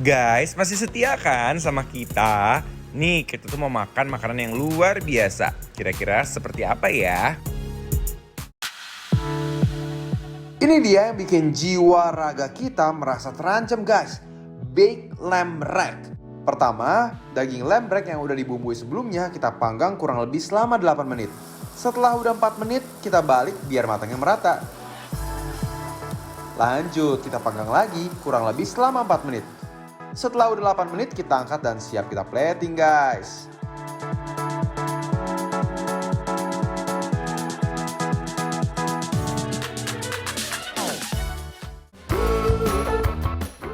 Guys, masih setia kan sama kita? Nih, kita tuh mau makan makanan yang luar biasa. Kira-kira seperti apa ya? Ini dia yang bikin jiwa raga kita merasa terancam guys. Baked lamb rack. Pertama, daging lamb rack yang udah dibumbui sebelumnya kita panggang kurang lebih selama 8 menit. Setelah udah 4 menit, kita balik biar matangnya merata. Lanjut, kita panggang lagi kurang lebih selama 4 menit. Setelah udah 8 menit, kita angkat dan siap kita plating guys.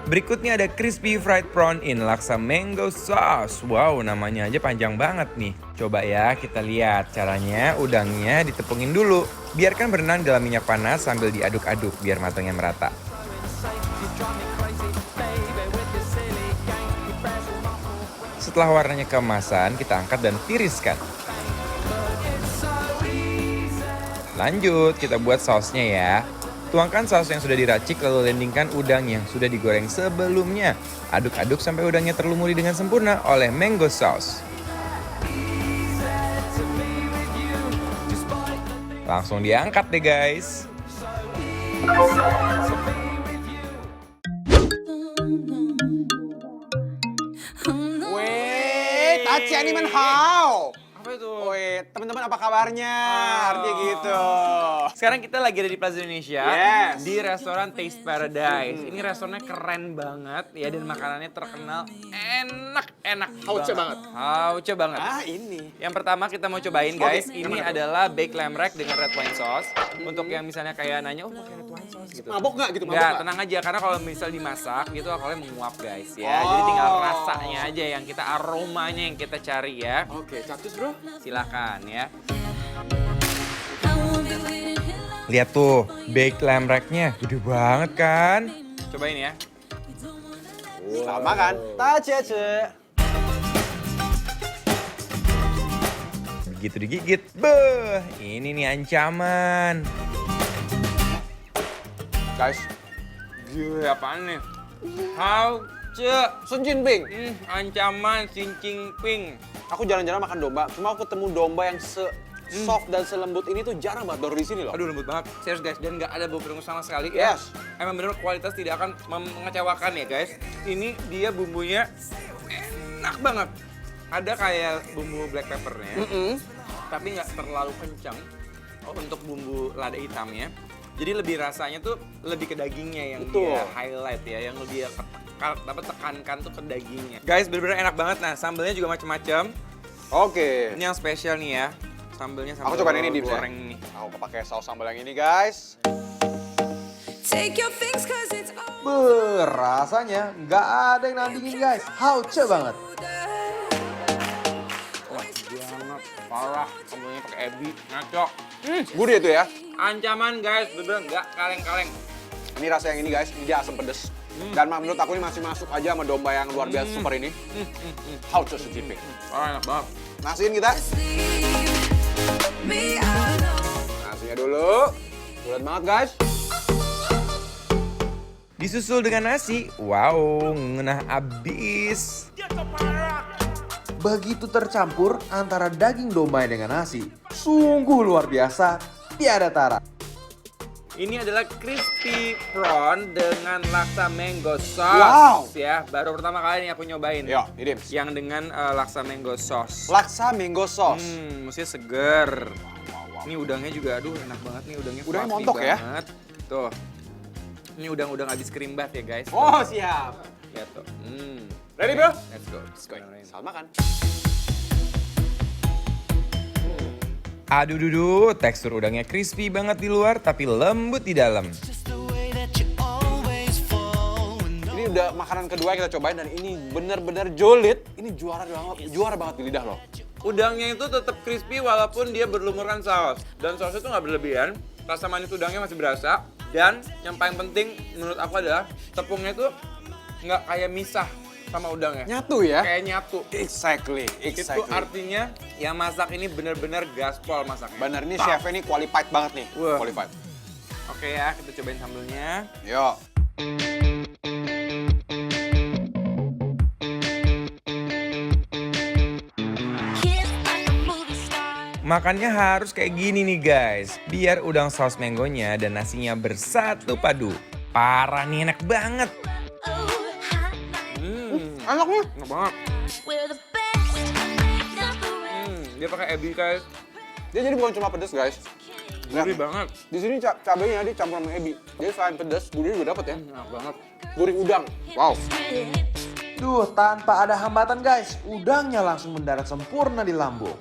Berikutnya ada crispy fried prawn in laksa mango sauce. Wow, namanya aja panjang banget nih. Coba ya kita lihat caranya. Udangnya ditepungin dulu. Biarkan berenang dalam minyak panas sambil diaduk-aduk biar matangnya merata. Setelah warnanya keemasan, kita angkat dan tiriskan. Lanjut, kita buat sausnya ya. Tuangkan saus yang sudah diracik lalu landingkan udang yang sudah digoreng sebelumnya. Aduk-aduk sampai udangnya terlumuri dengan sempurna oleh mango sauce. Langsung diangkat deh guys. Weh, Tachi Animan How? Apa itu? Weh, teman-teman apa kabarnya? Artinya gitu. Sekarang kita lagi ada di Plaza Indonesia, Yes. di restoran Taste Paradise. Ini restorannya keren banget ya, dan makanannya terkenal enak Hauce banget. Hauce banget. Ah, ini. Yang pertama kita mau cobain guys, ini adalah baked lamb rack dengan red wine sauce. Untuk yang misalnya kayak nanya, oh pakai red wine sauce gitu. Mabok nggak gitu? Mabok Enggak, nggak? tenang aja karena kalau misal dimasak gitu alkoholnya menguap guys ya. Jadi tinggal rasanya aja yang kita, aromanya yang kita cari ya. Oke, catus bro. Silakan ya. Lihat tuh, baked lamb rack-nya gede banget kan? Cobain ya. Sama kan? Tachi. Begitu digigit, beuh, ini nih ancaman. Guys, Gila, apaan nih? Hauce. Sun Jinping. Ancaman Xi Jinping. Aku jalan-jalan makan domba, cuma aku ketemu domba yang soft dan selembut ini tuh jarang banget baru di sini loh. Aduh, lembut banget. Serius guys, dan nggak ada bau perengus sama sekali. Yes. Ya. Emang bener kualitas tidak akan mengecewakan ya guys. Ini dia bumbunya enak banget. Ada kayak bumbu black peppernya, tapi nggak terlalu kencang untuk bumbu lada hitamnya. Jadi lebih rasanya tuh lebih ke dagingnya yang Betul. dia highlight ya, yang lebih dapat tekankan tuh ke dagingnya. Guys, bener-bener enak banget. Nah, sambelnya juga macam-macam. Oke. Ini yang spesial nih ya. Sambelnya sambal Aku cobain ini Dims ya. goreng nih. Aku pakai saus sambal yang ini guys. Take your things cause it's Rasanya nggak ada yang nandingin guys. Hauce banget. Wah, banget. Parah. Sambelnya pakai ebi. Ngaco. Gurih itu ya. Ancaman guys, bener nggak kaleng-kaleng. Ini rasa yang ini guys, dia asam pedes. Dan menurut aku ini masih masuk aja sama domba yang luar biasa super ini. Hauce Sun Jinping. Parah, enak banget. Nasiin kita. me alone. Nasinya dulu. Bulat banget guys. Disusul dengan nasi. Wow, ngenah abis. Begitu tercampur antara daging domba dengan nasi. Sungguh luar biasa, tiada tara. Ini adalah crispy prawn dengan laksa mango sauce. Wow. Ya, baru pertama kali nih aku nyobain. Yo, ini Dims. Yang dengan laksa mango sauce. Laksa mango sauce. Mestinya seger. Ini udangnya juga, aduh enak banget nih udangnya. Udangnya fluffy montok ya? banget. Tuh. Ini udang-udang abis kerimbat ya guys. Oh, siap. Lihat tuh. Ready, bro? Let's go. Let's go. Selamat makan. Aduh dudu, tekstur udangnya crispy banget di luar tapi lembut di dalam. Ini udah makanan kedua yang kita cobain dan ini bener-bener julid. Ini juara banget di lidah loh. Udangnya itu tetap crispy walaupun dia berlumurkan saus. Dan sausnya itu nggak berlebihan, rasa manis udangnya masih berasa. Dan yang paling penting menurut aku adalah tepungnya itu nggak kayak misah sama udangnya. Nyatu ya? Kayak nyatu. Exactly. Itu artinya yang masak ini bener-bener gaspol masaknya. Bener, ini Bang. chefnya ini qualified banget nih. Wah. Qualified. Oke ya, kita cobain sambelnya. Yuk. Makannya harus kayak gini nih guys, biar udang saus mangonya dan nasinya bersatu padu. Parah nih, enak banget. Enak nih. Enak banget. We're the best. Dia pakai ebi guys. Dia jadi bukan cuma pedes guys. Gurih banget. Di sini cabenya dicampur sama ebi. Jadi selain pedes, gurih juga dapat ya. Enak banget. Gurih udang. Wow. Duh, tanpa ada hambatan guys, udangnya langsung mendarat sempurna di lambung.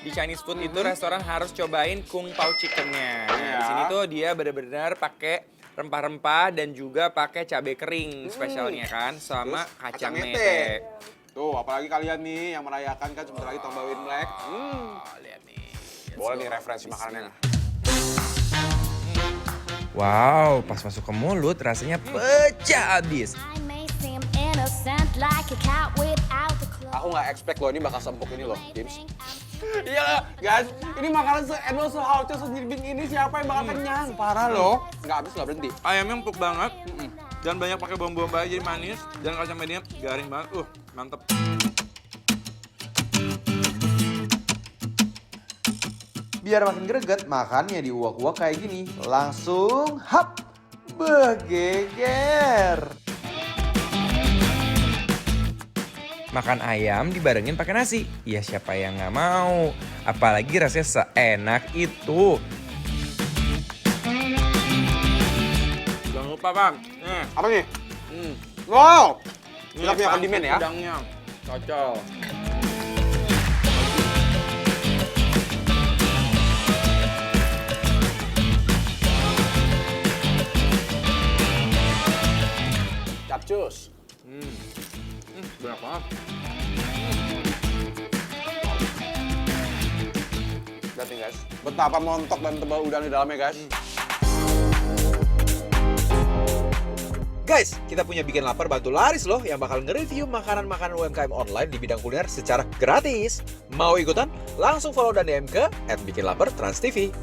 Di Chinese food itu restoran harus cobain Kung Pao chickennya. Nah, Iya. di sini tuh dia benar-benar pakai rempah-rempah dan juga pakai cabai kering spesialnya kan, sama Terus kacang mete. mete. Tuh, apalagi kalian nih yang merayakan kan sebentar lagi tahun baru Imlek. Oh, lihat nih. Boleh nih referensi makanannya. Wow, pas masuk ke mulut rasanya pecah abis. I may seem innocent like a cat without a claw. Aku nggak expect loh ini bakal sempuk ini loh, James. Iya guys, ini makanan se-endol, se-hauce, se-jirbing ini siapa yang bakal kenyang? Parah loh. Nggak habis nggak berhenti. Ayamnya empuk banget. Dan banyak pakai bumbu-bumbu aja jadi manis. Dan kacang medenya garing banget. Mantep. Biar makin greget, makannya diuak-uak kayak gini. Langsung hap, begeger. Makan ayam dibarengin pakai nasi. Ya siapa yang nggak mau? Apalagi rasanya seenak itu. Jangan lupa Bang. Nih. Apa nih? Wow, kita Nih, punya Bang, kondimen ya. Udangnya. Cocok. Capcus. Banyak banget. Lihat nih guys, betapa montok dan tebal udang di dalamnya guys. Guys, kita punya Bikin Lapar bantu laris loh yang bakal nge-review makanan-makanan UMKM online di bidang kuliner secara gratis. Mau ikutan? Langsung follow dan DM ke @bikinlapartransTV.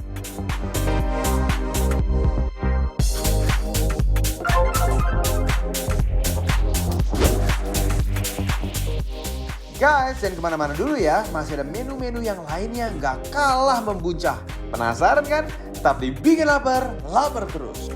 Guys, jangan kemana-mana dulu ya. Masih ada menu-menu yang lainnya nggak kalah membuncah. Penasaran kan? Tetap di Bikin Lapar, lapar terus.